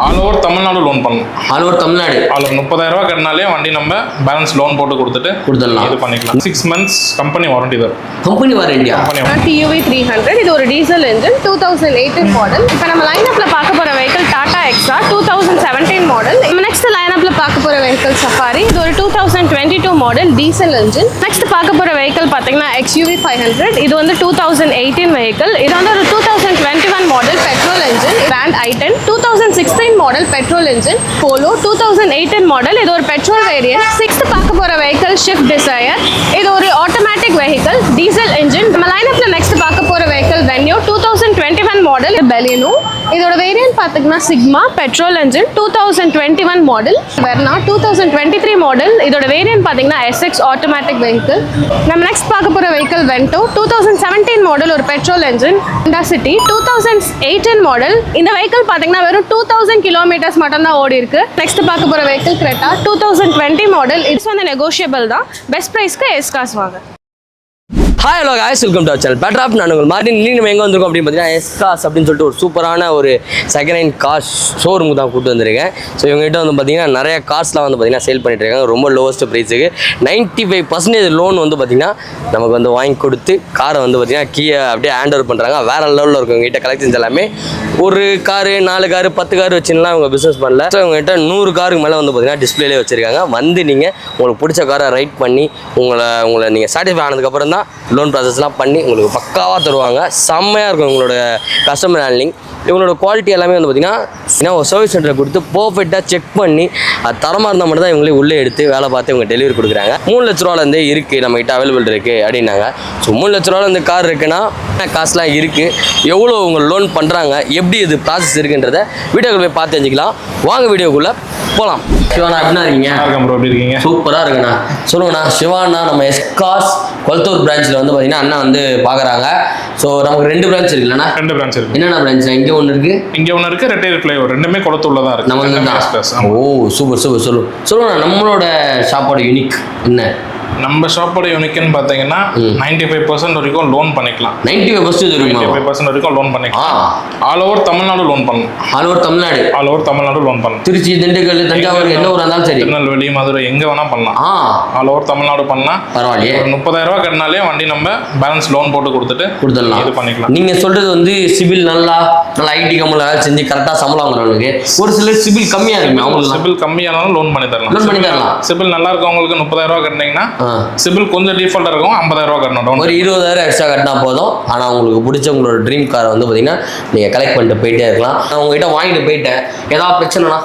All over Tamil Nadu loan பண்ணலாம். All over Tamil Nadu அதில் 30,000 கட்டினாலே வண்டி நம்ம பேலன்ஸ் லோன் போட்டு கொடுத்துடலாம். இது பண்ணிக்கலாம். 6 months கம்பெனி வாரண்டி தான். கம்பெனி வாரண்டியா? TUV 300 இது ஒரு டீசல் இன்ஜின் 2018 மாடல். இப்போ நம்ம லைனப்ல பார்க்க போற வெஹிக்கிள் டாடா எக்ஸா 2017 மாடல். நம்ம நெக்ஸ்ட் லைனப்ல பார்க்க போற வெஹிக்கிள் சஃபாரி இது ஒரு 2022 மாடல் டீசல் இன்ஜின். நெக்ஸ்ட் பார்க்க போற வெஹிக்கிள் பார்த்தீங்கன்னா XUV 500 இது வந்து 2018 வெஹிக்கிள். இது வந்து ஒரு 2021 model petrol engine. Grand i10 2016 model petrol engine. Polo 2018 model இது ஒரு பெட்ரோல் வேரியன்ட். சிக்ஸ்த் பார்க்க போற வெஹிக்கிள் ஷிஃப்ட் டிசையர் இது ஒரு ஆட்டோமேட்டிக் வெஹிக்கிள் டீசல் இன்ஜின். நம்ம லைனப்ல நெக்ஸ்ட் பார்க்க போற வெஹிக்கிள் வென்யூ 2021 மாடல் பெலினோ இதோட வேரியன்ட் பார்த்தீங்கன்னா sigma petrol engine 2021 model. Verna 2023 model இதோட வேரியன்ட் பார்த்தீங்கன்னா SX ஆட்டோமேட்டிக் வெஹிக்கிள். நம்ம நெக்ஸ்ட் பார்க்க போற வெஹிக்கிள் வென்டோ 2017 மாடல் ஒரு petrol engine. Honda city 2018 model. இந்த வெஹிக்கிள் பார்த்தீங்கன்னா வெறும் 2000 கிலோமீட்டர்ஸ் மட்டும் தான் ஓடி இருக்கு. நெக்ஸ்ட் பார்க்க போற வெஹிக்கிள் கிரெட்டா 2020 மாடல். இது வந்து நெகோஷியபிள் தான். பெஸ்ட் பிரைஸ்க்கு எஸ் காஸ் வாங்க. Hi hello guys, welcome to our channel better off. நான் உங்கள் மார்டின். இன்னைக்கு நம்ம எங்கே வந்திருக்கோம் அப்படின்னு பார்த்தீங்கன்னா எஸ்காஸ் அப்படின்னு சொல்லிட்டு ஒரு சூப்பரான ஒரு செகண்ட் ஹேண்ட் கார்ஸ் ஷோரூமுக்கு தான் கூப்பிட்டு வந்திருக்கேன். ஸோ இவங்ககிட்ட வந்து பார்த்தீங்கன்னா நிறைய கார்ஸ்லாம் வந்து பார்த்தீங்கன்னா சேல் பண்ணிட்டு இருக்காங்க ரொம்ப லோவஸ்ட் ப்ரைஸுக்கு. 95% லோன் வந்து பார்த்தீங்கன்னா நமக்கு வந்து வாங்கி கொடுத்து காரை வந்து பார்த்தீங்கன்னா கீயை அப்படியே ஹேண்ட் ஓவர் பண்ணுறாங்க. வேறு லெவலில் இருக்கும் இவங்ககிட்ட கலெக்ஷன்ஸ் எல்லாமே. ஒரு காரு 4 காரு 10 கார் வச்சுலாம் அவங்க பிஸ்னஸ் பண்ணல. ஸோ இவங்ககிட்ட 100 காருக்கு மேலே வந்து பார்த்தீங்கன்னா டிஸ்பிளேலே வச்சுருக்காங்க. வந்து நீங்கள் உங்களுக்கு பிடிச்ச காரை ரைட் பண்ணி உங்களை நீங்கள் சாட்டிஸ்ஃபை ஆனதுக்கப்புறம் தான் லோன் ப்ராசஸ்லாம் பண்ணி உங்களுக்கு பக்காவாக தருவாங்க. செம்மையாக இருக்கும் உங்களோட கஸ்டமர் ஹேண்ட்லிங். இவங்களோட குவாலிட்டி எல்லாமே வந்து பார்த்திங்கன்னா ஒரு சர்வீஸ் சென்டரை கொடுத்து பர்ஃபெக்டாக செக் பண்ணி அது தரமாக இருந்தால் மட்டும் தான் இவங்களே உள்ளே எடுத்து வேலை பார்த்து இவங்க டெலிவரி கொடுக்குறாங்க. 3 லட்ச ரூபாலேருந்து இருக்குது நம்மகிட்ட அவைலபிள் இருக்குது அப்படின்னாங்க. ஸோ 3 லட்ச ரூபாலேருந்து கார் இருக்குன்னா காசுலாம் இருக்குது. எவ்வளோ உங்க லோன் பண்ணுறாங்க, எப்படி இது ப்ராசஸ் இருக்குன்றதை வீடியோக்குள்ள போய் பார்த்து தெரிஞ்சுக்கலாம். வாங்க வீடியோக்குள்ளே போகலாம். சிவானா எப்படின்னா இருக்கீங்க? எப்படி இருக்கீங்க? சூப்பராக இருக்குண்ணா. சொல்லுங்கண்ணா. சிவானா நம்ம எஸ்காஸ் கொளத்தூர் பிரான்ச்சில் வந்து பார்த்தீங்கன்னா அண்ணா வந்து பார்க்குறாங்க. ஸோ நமக்கு 2 பிரான்ச் இருக்குல்லண்ணா? 2 பிரான்ச் இருக்குது. என்னென்ன பிரான்ச்? இங்கே ஒன்று இருக்குது, இங்கே ஒன்று இருக்குது. ரெட்டையர் ஃப்ளைஓவர் ரெண்டுமே கொளத்தூர்ல தான் இருக்குது. நம்ம ஓ சூப்பர் சூப்பர். சொல்லுங்கண்ணா நம்மளோட ஷாப்போட யூனிக் என்ன? நம்ம ஷாப்போட யூனிக்னு பார்த்தீங்கன்னா 95% வரைக்கும் லோன் பண்ணிக்கலாம். 95% வரைக்கும் லோன் பண்ணிக்கலாம். ஆல் ஓவர் தமிழ்நாடு லோன் பண்ணலாம். ஆல் ஓவர் தமிழ்நாடு லோன் பண்ணலாம். திருச்சி, திண்டுக்கல், தஞ்சாவூர் எந்த ஊராக இருந்தாலும் சரி, திருநெல்வேலி, மதுரை எங்கே வேணால் பண்ணலாம். ஆல் ஓவர் தமிழ்நாடு பண்ணலாம். பரவாயில்லையே. ஒரு 30,000 கட்டினாலே வண்டி நம்ம பேலன்ஸ் லோன் போட்டு கொடுத்துடலாம். இது பண்ணிக்கலாம். நீங்கள் சொல்கிறது வந்து சிபில் நல்லா ஐடி கம்பெனியில் வேலை செஞ்சு கரெக்டாக சம்பளம் வாங்குறவங்களுக்கு. ஒரு சிலர் சிபில் கம்மியாக இருக்குமே, அவங்களுக்கு சிபில் கம்மியானாலும் லோன் பண்ணி தரலாம். சிபில் நல்லா இருக்கவங்களுக்கு 30,000 கட்டினீங்கன்னா சிபில் கொஞ்சம் டிஃபால்ட்டாக இருக்கும். 50,000 கட்டணும். ஒரு 20,000 எக்ஸ்ட்ரா கட்டினா போதும். ஆனால் உங்களுக்கு பிடிச்ச உங்களோட ட்ரீம் காரை வந்து பார்த்தீங்கன்னா நீங்கள் கலெக்ட் பண்ணிட்டு போயிட்டே இருக்கலாம். நான் உங்ககிட்ட வாங்கிட்டு போயிட்டேன், ஏதாவது பிரச்சனைனா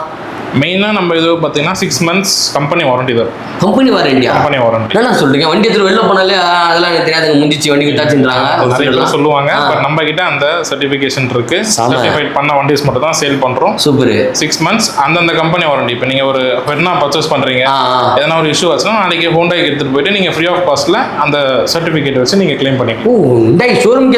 மெயினாக நம்ம இது பார்த்தீங்கன்னா 6 months கம்பெனி வாரண்டி தான். கம்பெனி வாரண்டியா? கம்பெனி வாரண்டி என்ன சொல்றீங்க? வண்டி எடுத்து வெளில போனாலே அதெல்லாம் எனக்கு தெரியாது, முந்திச்சு வண்டி விட்டாச்சுன்றாங்க சொல்லுவாங்க. பட் நம்ம கிட்ட அந்த சர்டிஃபிகேஷன் இருக்கு. சர்டிஃபைட் பண்ண வண்டிஸ் மட்டும் தான் சேல் பண்றோம். சூப்பர். 6 months அந்தந்த கம்பெனி வாரண்டி. இப்போ நீங்க ஒரு பெர்னா பர்ச்சேஸ் பண்றீங்க, எதனா ஒரு இஷ்யூ ஆச்சுன்னா நாளைக்கு ஹோண்டாய்க்கு எடுத்துட்டு போயிட்டு நீங்க ஃப்ரீ ஆஃப் காஸ்ட்ல அந்த சர்டிஃபிகேட் வச்சு நீங்க கிளைம் பண்ணிக்கலாம். ஓ ஹோண்டாய் ஷோரூம்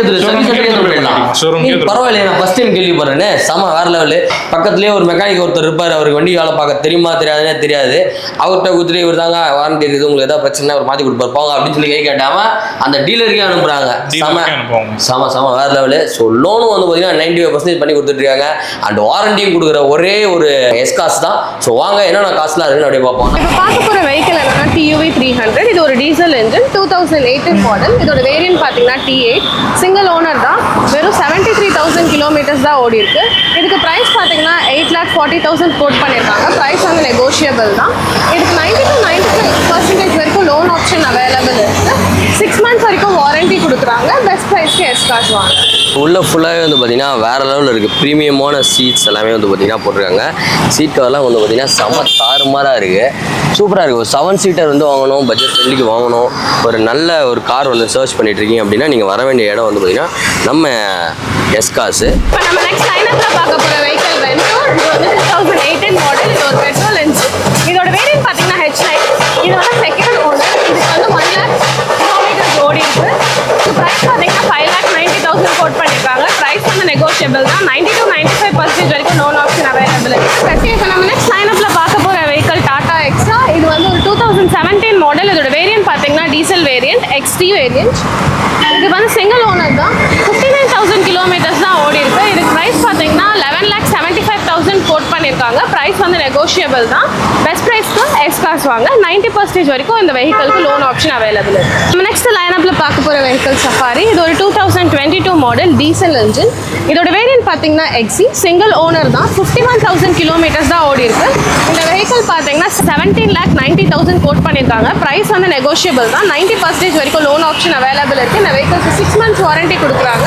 பரவாயில்லையே. நான் ஃபர்ஸ்ட் டைம் கேள்விப்படுறேன். செம வேற லெவலு. பக்கத்துலேயே ஒரு மெக்கானிக் ஒருத்தர் இருப்பார். அவருக்கு வண்டி வேலை பார்க்க தெரியுமா தெரியாதுன்னே தெரியாது. அவர்கிட்ட கொடுத்துட்டு இவர் தாங்க வாரண்டி இருக்குது, உங்களுக்கு ஏதாவது பிரச்சனை அவர் மாற்றி கொடுப்பாரு போங்க அப்படின்னு சொல்லி கை கேட்டாம அந்த டீலருக்கே அனுப்புறாங்க. செம வேற லெவலு. ஸோ லோனும் வந்து பார்த்தீங்கன்னா 95% பண்ணி கொடுத்துட்டு இருக்காங்க. அண்ட் வாரண்டியும் கொடுக்குற ஒரே ஒரு எஸ்காஸ் தான். ஸோ வாங்க என்னென்ன காசுலாம் இருக்குன்னு அப்படியே பார்ப்போம். இப்போ பார்க்க போகிற வெஹிக்கிள் என்னன்னா TUV 300 இது ஒரு டீசல் இன்ஜின் 2018 மாடல். இதோட வேரியன்ட் பார்த்தீங்கன்னா T8 சிங்கிள் ஓனர் தான். வெறும் 73,000 கிலோமீட்டர்ஸ் தான் ஓடி இருக்கு. இதுக்கு ப்ரைஸ் பார்த்தீங்கன்னா 8,40,000 கோட் பண்ணியிருக்காங்க. ப்ரைஸ் வந்து நெகோஷியபிள் தான். இதுக்கு 90 to 95% வரைக்கும் லோன் ஆப்ஷன் அவைலபிள் இருக்கு. 6 months வரைக்கும் வாரண்டி கொடுக்குறாங்க. பெஸ்ட் ப்ரைஸ்க்கு எஸ் கார்ஸ் வாங்க. உள்ள ஃபுல்லாகவே வந்து பார்த்தீங்கன்னா வேறு லெவலில் இருக்குது. ப்ரீமியமான சீட்ஸ் எல்லாமே வந்து பார்த்தீங்கன்னா போட்டிருக்காங்க. சீட் கவர்லாம் வந்து பார்த்தீங்கன்னா செம தாறுமாறாக இருக்குது. சூப்பராக இருக்குது. ஒரு 7 சீட்டர் வந்து வாங்கணும், பட்ஜெட் ஃப்ரெண்ட்லிக்கு வாங்கணும், ஒரு நல்ல ஒரு கார் வந்து சர்ச் பண்ணிட்டு இருக்கீங்க அப்படின்னா நீங்கள் வர வேண்டிய இடம் வந்து பார்த்தீங்கன்னா நம்ம எஸ்காஸு. இப்போ நம்ம நெக்ஸ்ட் லைனப்ல பார்க்க போகிற வெஹிக்கிள் வென்டோ இது வந்து 2018 மாடல். இது ஒரு பெட்ரோல் இன்ஜின். இதோட வேரியன்ட் பார்த்தீங்கன்னா H9. இது வந்து செகண்ட் ஓனர். இதுக்கு வந்து 1 lakh கிலோமீட்டர்ஸ் ஓடி இருக்கு. ப்ரைஸ் பார்த்தீங்கன்னா 5,90,000 கோட் பண்ணியிருக்காங்க. ப்ரைஸ் வந்து நெகோஷியபிள் தான். 90 to 95% வரைக்கும் லோன் ஆப்ஷன் அவைலபிள் இருக்கு. இப்போ நம்ம நெக்ஸ்ட் லைனப்ல பார்க்க போகிற வெஹிக்கிள் டாடா எக்ஸா. இது வந்து ஒரு 2017 மாடல். இதோட வேரியன்ட் பார்த்தீங்கன்னா டீசல் வேரியன்ட் XT வேரியன்ட். இது வந்து சிங்கிள் ஓனர் தான். 59,000 கிலோமீட்டர்ஸ் தான் ஓடி இருக்கு. இதுக்கு ப்ரைஸ் பார்த்தீங்கன்னா 11,75,000 54,000 கோட் பண்ணியிருக்காங்க. ப்ரைஸ் வந்து நெகோஷியபிள் தான். பெஸ்ட் ப்ரைஸ்க்கு எக்ஸ் காஸ் வாங்க. 90% வரைக்கும் இந்த வெஹிக்கிளுக்கு லோன் ஆப்ஷன் அவைலபிள் இருக்குது. நம்ம நெக்ஸ்ட் லைனப்பில் பார்க்க போகிற வெஹிக்கிள் சஃபாரி. இது ஒரு 2022 மாடல் டீசல் இன்ஜின். இதோட வேரியன்ட் பார்த்தீங்கன்னா எக்ஸி சிங்கிள் ஓனர் தான். 51,000 கிலோமீட்டர்ஸ் தான் ஓடி இருக்கு. இந்த வெஹிக்கிள் பார்த்தீங்கன்னா 17,90,000 கோட் பண்ணியிருக்காங்க. ப்ரைஸ் வந்து நெகோஷியபிள் தான். 90% வரைக்கும் லோன் ஆப்ஷன் அவைலபிள் இருக்குது. இந்த வெஹிக்கிள்க்கு 6 months வாரண்டி கொடுக்குறாங்க.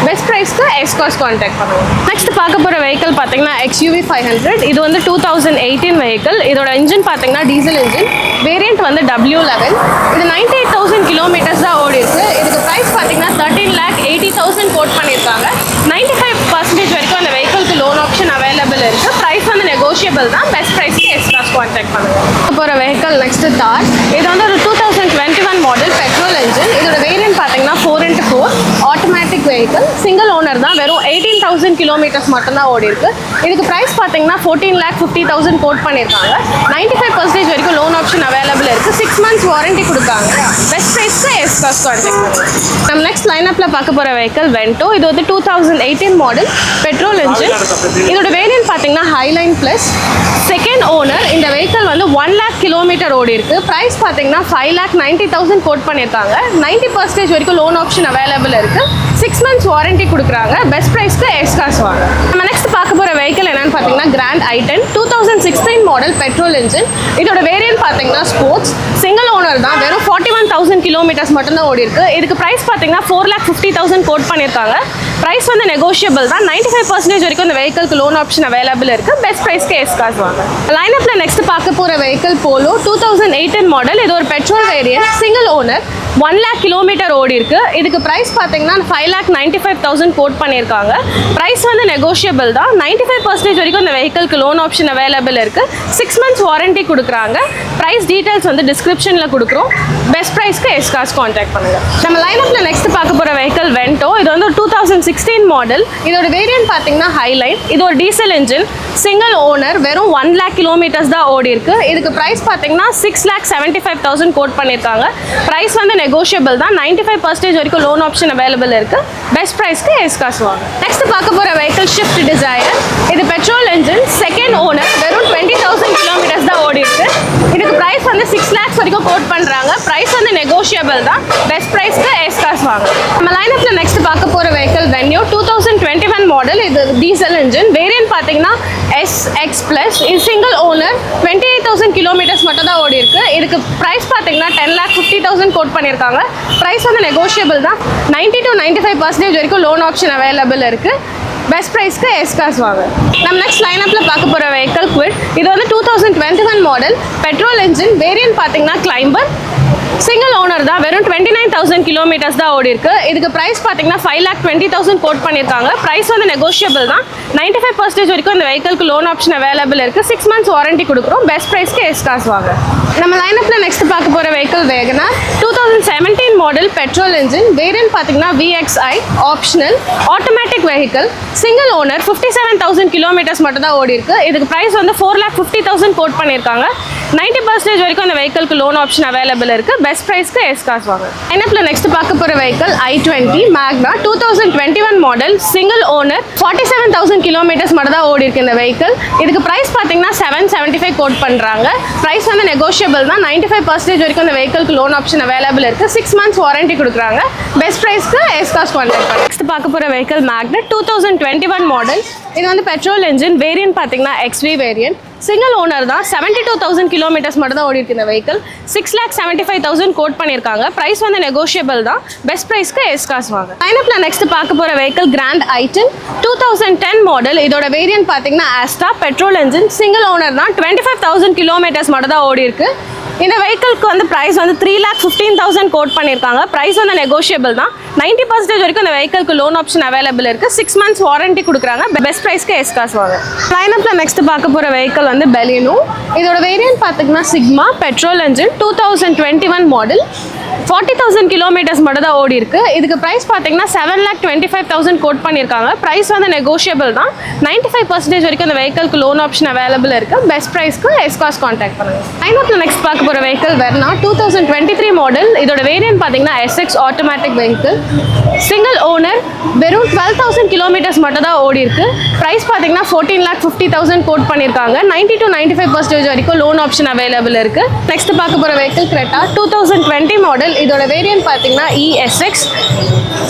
பெஸ்ட் ப்ரைஸ்க்கு எக்ஸ்காஸ் கான்டாக்ட் பண்ணுவோம். நெக்ஸ்ட் பார்க்க போகிற வெஹிக்கிள் பார்த்தீங்கன்னா XUV 500. இது வந்து 2018 வெஹிக்கிள். இதோட இன்ஜின் பார்த்தீங்கன்னா டீசல் இன்ஜின். வேரியன்ட் வந்து W11. இது 98,000 கிலோமீட்டர்ஸ் தான் ஓடி இருக்கு. இதுக்கு ப்ரைஸ் பார்த்தீங்கன்னா 13,80,000 கோட் பண்ணியிருக்காங்க. 95% வரைக்கும் அந்த வெஹிக்கிளுக்கு லோன் ஆப்ஷன் அவைலபிள் இருக்குது. ப்ரைஸ் வந்து நெகோஷியபிள் தான். பெஸ்ட் ப்ரைஸ்க்கு எக்ஸ்காஸ் கான்டாக்ட் பண்ணுவோம். போகிற வெஹிக்கிள் நெக்ஸ்ட் தார். இது வந்து ஒரு 2021 மாடல் பெட்ரோல் இன்ஜின். இதோட வேரியன்ட் பார்த்தீங்கன்னா 4x4 automatic vehicle. Single owner தான். வெறும் 18,000 கிலோமீட்டர்ஸ் மட்டும்தான் ஓடி இருக்கு. இதுக்கு ப்ரைஸ் பார்த்தீங்கன்னா 14,50,000 கோட் பண்ணியிருக்காங்க. 95% வரைக்கும் லோன் ஆப்ஷன் அவைலபிள் இருக்குது. 6 months வாரண்டி கொடுக்காங்க. பெஸ்ட் ப்ரைஸ்க்கு எக்ஸ்காஸ் கான்டாக்ட் பண்ணுவோம். நம்ம நெக்ஸ்ட் லைனப்பில் பார்க்க போகிற வெஹிக்கிள் வென்டோ. இது வந்து 2018 மாடல் பெட்ரோல் இன்ஜின். இதோட வேரியன்ட் பார்த்தீங்கன்னா ஹைலைன் ப்ளஸ். Second owner. இந்த வெஹிக்கிள் வந்து 1 lakh கிலோமீட்டர் ஓடி இருக்கு. ப்ரைஸ் பார்த்தீங்கன்னா 5,90,000 கோட் பண்ணியிருக்காங்க. 90% வரைக்கும் லோன் ஆப்ஷன் அவைலபிள் இருக்கு. 6 months வாரண்டி கொடுக்குறாங்க. பெஸ்ட் ப்ரைஸ்க்கு எக்ஸ்காஸ் வாங்க. நம்ம நெக்ஸ்ட் பார்க்க போகிற வெஹிக்கிள் என்னன்னு பார்த்தீங்கன்னா Grand i10 2016 model petrol engine. இதோட வேரியன்ட் பார்த்தீங்கன்னா ஸ்போர்ட்ஸ். சிங்கிள் ஓனர் தான். வெறும் 41,000 கிலோமீட்டர்ஸ் மட்டும்தான் ஓடி இருக்கு. இதுக்கு ப்ரைஸ் பார்த்தீங்கன்னா 4,50,000 கோட் பண்ணியிருக்காங்க. ப்ரைஸ் வந்து நெகோஷியபிள் தான். 95% வரைக்கும் இந்த வெஹிக்கிளுக்கு லோன் ஆப்ஷன் அவைலபிள் இருக்கு. பெஸ்ட் ப்ரைஸ்க்கு எக்ஸ்காஸ் வாங்க. லைனப்பில் நெக்ஸ்ட் பார்க்க போகிற வெஹிக்கிள் போலோ 2018 மாடல். இது ஒரு petrol variant. Single owner. 1 lakh kilometre ஓடி இருக்கு. இதுக்கு ப்ரைஸ் பார்த்தீங்கன்னா 5,95,000 கோட் பண்ணியிருக்காங்க. ப்ரைஸ் வந்து நெகோஷியபிள் தான். 95% வரைக்கும் இந்த வெஹிக்கிளுக்கு லோன் ஆப்ஷன் அவைலபிள் இருக்கு. 6 months வாரண்டி கொடுக்குறாங்க. ப்ரைஸ் டீடைல்ஸ் வந்து டிஸ்கிரிப்ஷனில் கொடுக்குறோம். பெஸ்ட் ப்ரைஸ்க்கு எக்ஸ்காஸ் கான்டாக்ட் பண்ணுங்க. நம்ம லைனப்பில் நெக்ஸ்ட் பார்க்க போகிற வெஹிக்கிள் வென்டோ. இது வந்து 2016 மாடல். இதோட வேரியன்ட் பார்த்தீங்கன்னா ஹைலைன். இது ஒரு டீசல் இன்ஜின். Single owner. வெறும் 1 lakh கிலோமீட்டர்ஸ் தான் ஓடி இருக்கு. இதுக்கு ப்ரைஸ் பார்த்தீங்கன்னா 6,75,000 கோட் பண்ணியிருக்காங்க. ப்ரைஸ் வந்து நெகோஷியபிள் தான். 95% வரைக்கும் லோன் ஆப்ஷன் அவைலபிள் இருக்கு. பெஸ்ட் ப்ரைஸ்க்கு எக்ஸ்காஸ் வாங்க. நெக்ஸ்ட் பார்க்க போகிற வெஹிக்கிள் ஷிஃப்ட் டிசைர். இது பெட்ரோல் இன்ஜின். Second owner. வெறும் 20,000 கிலோமீட்டர்ஸ் தான் ஓடி இருக்கு. இதுக்கு ப்ரைஸ் வந்து 6 lakhs வரைக்கும் கோட் பண்ணுறாங்க. ப்ரைஸ் வந்து நெகோஷியபிள் தான். பெஸ்ட் ப்ரைஸ்க்கு எக்ஸ்காஸ் வாங்க. நம்ம லைனப்பில் நெக்ஸ்ட் பார்க்க போகிற வெஹிக்கிள் வென்யூ 2021 மாடல். இது டீசல் இன்ஜின். வேரியன்ட் பார்த்தீங்கன்னா SX Plus. இது சிங்கிள் ஓனர். 28,000 கிலோமீட்டர்ஸ் மட்டும் தான் ஓடி இருக்கு. இதுக்கு ப்ரைஸ் பார்த்தீங்கன்னா 10,50,000 கோட் பண்ணியிருக்காங்க. ப்ரைஸ் வந்து நெகோஷியபிள் தான். 90 to 95% வரைக்கும் லோன் ஆப்ஷன் அவைலபிள் இருக்கு. பெஸ்ட் ப்ரைஸ்க்கு எக்ஸ்காஸ் வாங்க. நம்ம நெக்ஸ்ட் லைனப்பில் பார்க்க போகிற வெஹிக்கிள் குவிட். இது வந்து 2021 மாடல் பெட்ரோல் இன்ஜின். வேரியன்ட் பார்த்தீங்கன்னா கிளைம்பர். சிங்கிள் ஓனர் தான். வெறும் 29,000 கிலோமீட்டர்ஸ் தான் ஓடி இருக்கு. இதுக்கு ப்ரைஸ் பார்த்தீங்கன்னா 5,20,000 கோட் பண்ணியிருக்காங்க. ப்ரைஸ் வந்து நெகோஷியபிள் தான். 95% வரைக்கும் இந்த வெஹிக்கிளுக்கு லோன் ஆப்ஷன் அவைலபிள் இருக்கு. 6 months வாரண்டி கொடுக்குறோம். பெஸ்ட் ப்ரைஸ்க்கு எக்ஸ்காஸ் வாங்க. நம்ம லைனப்பில் நெக்ஸ்ட் பார்க்க போகிற vehicle Wagon R 2017 model petrol engine. Variant பார்த்தீங்கன்னா VXI optional automatic vehicle. Single owner. 57,000 kilometres மட்டும் தான் ஓடி இருக்கு. இதுக்கு ப்ரைஸ் வந்து 4,50,000 கோட் பண்ணியிருக்காங்க. 90% வரைக்கும் அந்த வெஹிக்கிளுக்கு லோன் ஆப்ஷன் அவைலபிள் இருக்கு. பெஸ்ட் ப்ரைஸ்க்கு எக்ஸ்காஸ் வாங்க. லைனப்பில் நெக்ஸ்ட் பார்க்க போகிற வெஹிக்கிள் i20 மேக்னா 2021 மாடல். Single owner. 47,000 கிலோமீட்டர்ஸ் மட்டும் தான் ஓடி இருக்கு இந்த வெஹிக்கிள். இதுக்கு ப்ரைஸ் பார்த்தீங்கன்னா 775 கோட் பண்ணுறாங்க. ப்ரைஸ் வந்து நெகோஷியபிள் தான். 95% வரைக்கும் இந்த வெஹிக்கிளுக்கு லோன் ஆப்ஷன் அவைலபிள் இருக்கு. 6 months வாரண்டி கொடுக்குறாங்க. பெஸ்ட் ப்ரைஸ்க்கு எக்ஸ்காஸ் கான்டாக்ட் பண்ணுங்க. நெக்ஸ்ட் பார்க்க போகிற வெஹிக்கிள் மேக்னெட் 2021 மாடல். இது வந்து பெட்ரோல் இன்ஜின். வேரியன்ட் பார்த்தீங்கன்னா XV வேரியன்ட். சிங்கிள் ஓனர் தான். 72,000 கிலோமீட்டர்ஸ் மட்டும் தான் ஓடி இருக்கு இந்த வெஹிக்கிள். 6,75,000 கோட் பண்ணியிருக்காங்க. ப்ரைஸ் வந்து நெகோஷியபிள் தான். பெஸ்ட் ப்ரைஸ்க்கு எக்ஸ்காஸ் வாங்க. லைனப்பில் நெக்ஸ்ட் பார்க்க போகிற வெஹிக்கிள் கிராண்ட் i10 2010 மாடல். இதோட வேரியன்ட் பார்த்தீங்கன்னா Asta petrol engine. Single owner தான். 25,000 கிலோமீட்டர்ஸ் மட்டும் தான் ஓடி இருக்கு. இந்த வெஹிக்கிளுக்கு வந்து ப்ரைஸ் வந்து 3,15,000 கோட் பண்ணியிருக்காங்க. ப்ரைஸ் வந்து நெகோஷியபிள் தான். 90% வரைக்கும் இந்த வெஹிக்கிளுக்கு லோன் ஆப்ஷன் அவைலபிள் இருக்குது. 6 months வாரண்டி கொடுக்குறாங்க. பெஸ்ட் ப்ரைஸ்க்கு எக்ஸ்காஸ் வாங்க. லைனப்பில் நெக்ஸ்ட் பார்க்க போகிற வெஹிக்கிள் வந்து பெலினோ. இதோட வேரியன்ட் பார்த்தீங்கன்னா sigma petrol engine 2021 model. 40,000 kilometres மட்டும் தான் ஓடி இருக்கு. இதுக்கு ப்ரைஸ் பார்த்தீங்கன்னா 7,25,000 கோட் பண்ணியிருக்காங்க. ப்ரைஸ் வந்து நெகோஷியபிள் தான். 95% வரைக்கும் அந்த வெஹிக்கிள்க்கு லோன் ஆப்ஷன் அவைலபிள் இருக்கு. பெஸ்ட் ப்ரைஸ்க்கு எஸ்காஸ் கான்டாக்ட் பண்ணுங்க. லைனப்ல நெக்ஸ்ட் பார்க்க போகிற வெஹிக்கிள் வெர்னா 2023 மாடல். இதோட வேரியன்ட் பார்த்தீங்கன்னா SX automatic vehicle. Single owner, வெறும் 12,000 கிலோமீட்டர்ஸ் மட்டும் தான் ஓடி இருக்கு. ப்ரைஸ் பார்த்தீங்கன்னா 14,50,000 கோட் பண்ணியிருக்காங்க. 90 to 95% வரைக்கும் லோன் ஆப்ஷன் அவைலபிள் இருக்கு. நெக்ஸ்ட் பார்க்க போகிற வெஹிக்கிள் கிரெட்டா 2020 மாடல். இதோட வேரியன்ட் பார்த்தீங்கன்னா ESX.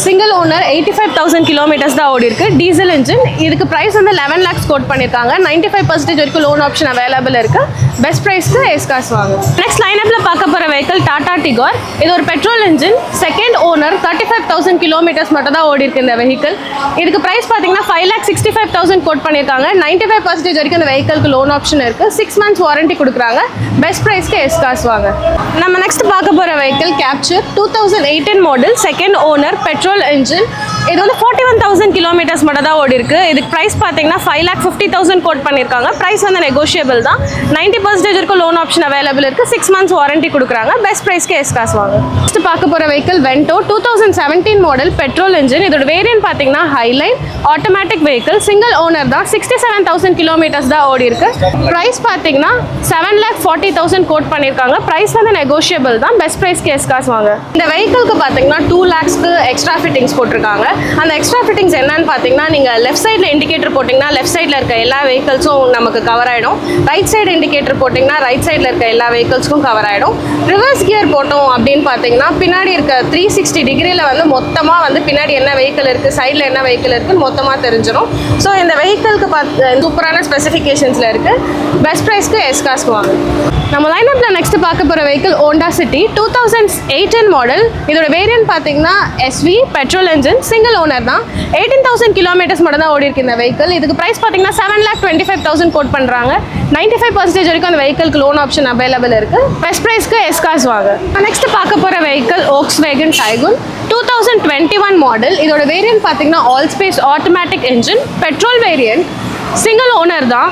சிங்கிள் ஓனர், 85,000 கிலோமீட்டர்ஸ் தான் ஓடி இருக்கு. Diesel engine. இதுக்கு ப்ரைஸ் வந்து 11 lakhs கோட் பண்ணியிருக்காங்க. 95% வரைக்கும் லோன் ஆப்ஷன் அவைலபிள் இருக்கு. பெஸ்ட் ப்ரைஸ்க்கு எஸ்காஸ் வாங்க. நெக்ஸ்ட் லைனப்ல பார்க்க போகிற வெஹிக்கிள் டாடா டிகார். இது ஒரு petrol engine, second owner, 35,000 kilometres மட்டும் தான் ஓடி இருக்கு இந்த வெஹிக்கிள். இதுக்கு ப்ரைஸ் பார்த்தீங்கன்னா 5,65,000 கோட் பண்ணியிருக்காங்க. 95% வரைக்கும் இந்த வெஹிக்கிள்க்கு லோன் ஆப்ஷன் இருக்கு. 6 months வாரண்டி கொடுக்குறாங்க. பெஸ்ட் ப்ரைஸ்க்கு எஸ்காஸ் வாங்க. நம்ம நெக்ஸ்ட் பார்க்க போகிற vehicle capture 2018 model, second owner, petrol engine. இது வந்து 41,000 கிலோமீட்டர்ஸ் மட்டும் தான் ஓடி இருக்கு. இதுக்கு ப்ரைஸ் பார்த்தீங்கன்னா 5,50,000 கோட் பண்ணியிருக்காங்க. ப்ரைஸ் வந்து நெகோஷியபிள் தான். 90% வரைக்கும் லோன் ஆப்ஷன் அவைலபிள் இருக்கு. 6 months வாரண்டி கொடுக்குறாங்க. பெஸ்ட் ப்ரைஸ்க்கு எஸ்காஸ் வாங்க. நெக்ஸ்ட் பார்க்க போகிற vehicle Vento 2017 model, petrol engine. இதோட வேரியன்ட் பார்த்தீங்கன்னா highline automatic vehicle. Single owner தான். 67,000 கிலோமீட்டர்ஸ் தான் ஓடி இருக்கு. ப்ரைஸ் பார்த்தீங்கன்னா 7,40,000 கோட் பண்ணியிருக்காங்க. ப்ரைஸ் வந்து நெகோஷியபிள் தான். பெஸ்ட் ப்ரைஸ்க்கு எஸ்காஸ் வாங்க. இந்த வெஹிக்கிள்க்கு பார்த்தீங்கன்னா 2 lakhsக்கு எக்ஸ்ட்ரா ஃபிட்டிங்ஸ் போட்டிருக்காங்க. அந்த எக்ஸ்ட்ரா ஃபிட்டிங்ஸ் என்னன்னு பார்த்தீங்கன்னா, நீங்கள் லெஃப்ட் சைடில் இண்டிகேட்டர் போட்டிங்கன்னா லெஃப்ட் சைடில் இருக்க எல்லா வெஹிக்கிள்ஸும் நமக்கு கவர் ஆகிடும். ரைட் சைடு இண்டிகேட்டர் போட்டிங்கன்னா ரைட் சைடில் இருக்க எல்லா வெஹிக்கிள்ஸ்க்கும் கவர் ஆகிடும். ரிவர்ஸ் கியர் போட்டோம் அப்படின்னு பார்த்தீங்கன்னா பின்னாடி இருக்க 360 டிகிரியில் வந்து மொத்தமாக வந்து பின்னாடி என்ன வெஹிக்கிள் இருக்குது, சைடில் என்ன வெஹிக்கிள் இருக்குன்னு மொத்தமாக தெரிஞ்சிடும். ஸோ இந்த வெஹிக்கிள்க்கு சூப்பரான ஸ்பெசிஃபிகேஷன்ஸில் இருக்குது. பெஸ்ட் ப்ரைஸ்க்கு எஸ்காஸ்க்கு வாங்க. நம்ம லைனப்பில் நெக்ஸ்ட் பார்க்க போகிற வெஹிக்கிள் ஹோண்டா சிட்டி 2018 மாடல். இதோட வேரியன்ட் பார்த்தீங்கன்னா SV petrol engine, single owner தான். 18,000 கிலோமீட்டர்ஸ் மட்டும் தான் ஓடி இருக்கு இந்த வெஹிக்கிள். இதுக்கு ப்ரைஸ் பார்த்தீங்கன்னா 7,25,000 கோட் பண்ணுறாங்க. 95% வரைக்கும் அந்த வெஹிக்கிள்க்கு லோன் ஆப்ஷன் அவைலபிள் இருக்கு. பெஸ்ட் ப்ரைஸ்க்கு எஸ்காஸ் வாங்க. நெக்ஸ்ட் பார்க்க போகிற வெஹிக்கிள் Volkswagen Tiguan 2021 மாடல். இதோட வேரியன்ட் பார்த்தீங்கன்னா all space automatic engine, petrol variant, single owner தான்.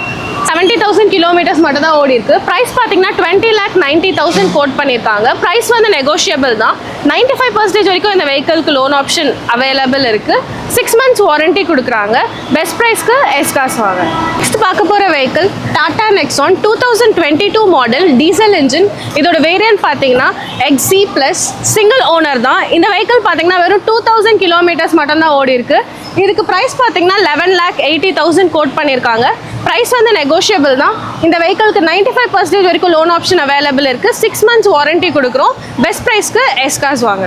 70,000 கிலோமீட்டர்ஸ் மட்டும் தான் ஓடி இருக்கு. ப்ரைஸ் பார்த்தீங்கன்னா 20,90,000 கோட் பண்ணியிருக்காங்க. ப்ரைஸ் வந்து நெகோஷியபிள் தான். 95% வரைக்கும் இந்த வெஹிக்கிள்க்கு லோன் ஆப்ஷன் அவைலபிள் இருக்கு. 6 months வாரண்டி கொடுக்குறாங்க. பெஸ்ட் ப்ரைஸ்க்கு எஸ்காஸ் வாங்க. நெக்ஸ்ட் பார்க்க போகிற vehicle Tata Nexon 2022 model, diesel engine. இதோட வேரியன்ட் பார்த்தீங்கன்னா XC+, சிங்கிள் ஓனர் தான். இந்த வெஹிக்கிள் பார்த்தீங்கன்னா வெறும் 2,000 கிலோமீட்டர்ஸ் மட்டும் தான் ஓடி இருக்கு. இதுக்கு ப்ரைஸ் பார்த்தீங்கன்னா 11,80,000 கோட் பண்ணியிருக்காங்க. ப்ரைஸ் வந்து நெகோஷியபிள் தான். இந்த வெஹிக்கிள்க்கு 95% வரைக்கும் லோன் ஆப்ஷன் அவைலபிள் இருக்குது. 6 months வாரண்டி கொடுக்குறோம். பெஸ்ட் ப்ரைஸ்க்கு எஸ்காஸ் வாங்க.